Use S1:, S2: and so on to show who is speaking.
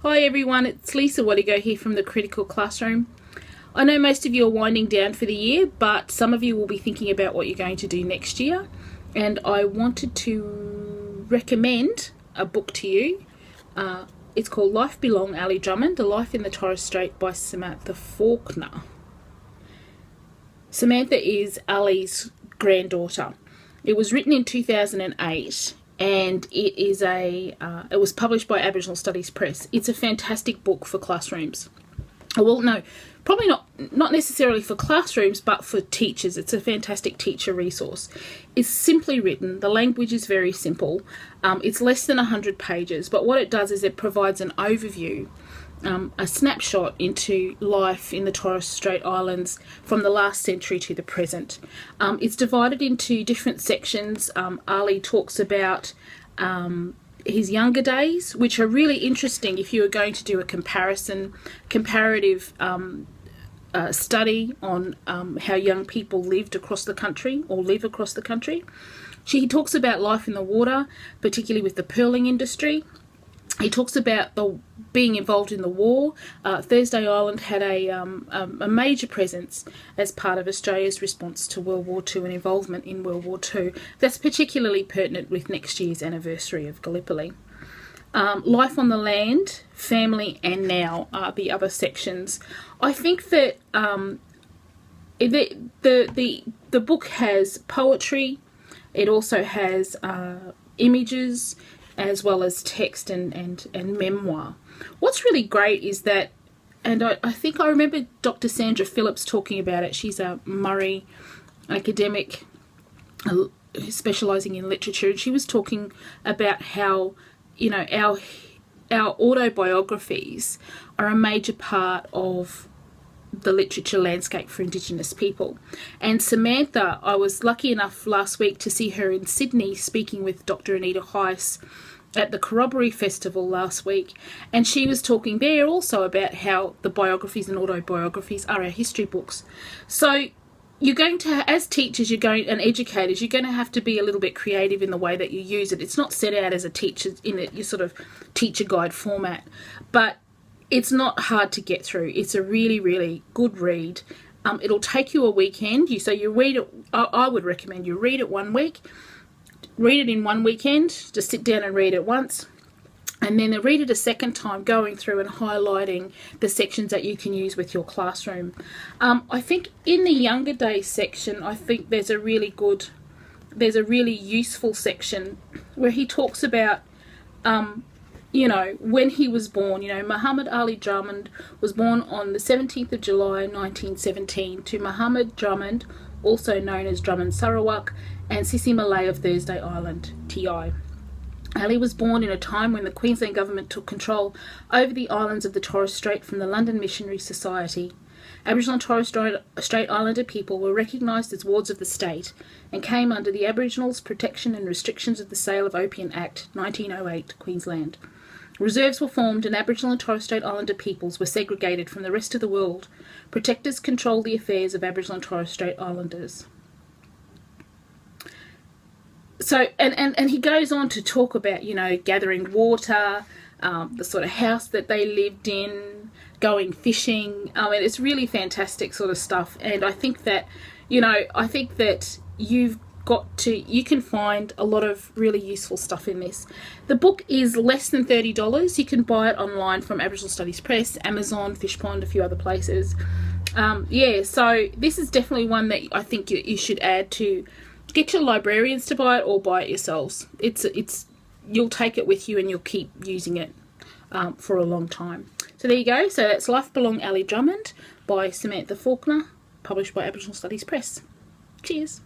S1: Hi everyone, it's Lisa Wadigo here from the Critical Classroom. I know most of you are winding down for the year, but some of you will be thinking about what you're going to do next year. And I wanted to recommend a book to you. It's called Life Belong, Ali Drummond, A Life in the Torres Strait by Samantha Faulkner. Samantha is Ali's granddaughter. It was written in 2008 and it was published by Aboriginal Studies Press. It's a fantastic book for classrooms. Well, no, probably not necessarily for classrooms, but for teachers. It's a fantastic teacher resource. It's simply written. The language is very simple. It's less than 100 pages, but what it does is it provides an overview, a snapshot into life in the Torres Strait Islands from the last century to the present. It's divided into different sections. Ali talks about his younger days, which are really interesting if you are going to do a comparative study on how young people lived across the country or live across the country. He talks about life in the water, particularly with the pearling industry. He talks about being involved in the war. Thursday Island had a major presence as part of Australia's response to World War II and involvement in World War II. That's particularly pertinent with next year's anniversary of Gallipoli. Life on the land, family and now are the other sections. I think that the book has poetry. It also has images, as well as text and memoir. What's really great is that, and I think I remember Dr. Sandra Phillips talking about it. She's a Murray academic specialising in literature, and she was talking about how, you know, our autobiographies are a major part of the literature landscape for Indigenous people. And Samantha, I was lucky enough last week to see her in Sydney speaking with Dr. Anita Heiss at the Corroboree Festival last week, and she was talking there also about how the biographies and autobiographies are our history books. So you're going to, as teachers, and educators, you're going to have to be a little bit creative in the way that you use it. It's not set out as a teacher in your sort of teacher guide format, but it's not hard to get through. It's a really, really good read. It'll take you a weekend. So you read it. I would recommend you read it 1 week. Read it in 1 weekend. Just sit down and read it once. And then read it a second time, going through and highlighting the sections that you can use with your classroom. I think in the younger days section, I think there's a really useful section where he talks about you know, when he was born. You know, Muhammad Ali Drummond was born on the 17th of July 1917 to Muhammad Drummond, also known as Drummond Sarawak, and Sissi Malay of Thursday Island, TI. Ali was born in a time when the Queensland government took control over the islands of the Torres Strait from the London Missionary Society. Aboriginal and Torres Strait Islander people were recognised as wards of the state and came under the Aboriginals Protection and Restrictions of the Sale of Opium Act 1908, Queensland. Reserves were formed and Aboriginal and Torres Strait Islander peoples were segregated from the rest of the world. Protectors controlled the affairs of Aboriginal and Torres Strait Islanders. So, and he goes on to talk about, you know, gathering water, the sort of house that they lived in, going fishing. I mean, it's really fantastic sort of stuff. And I think that, you know, you can find a lot of really useful stuff in this. The book is less than $30. You can buy it online from Aboriginal Studies Press, Amazon, Fishpond, a few other places. So this is definitely one that I think you should add to. Get your librarians to buy it or buy it yourselves. You'll take it with you and you'll keep using it for a long time. So there you go. So that's Life Belong, Ali Drummond by Samantha Faulkner, published by Aboriginal Studies Press. Cheers.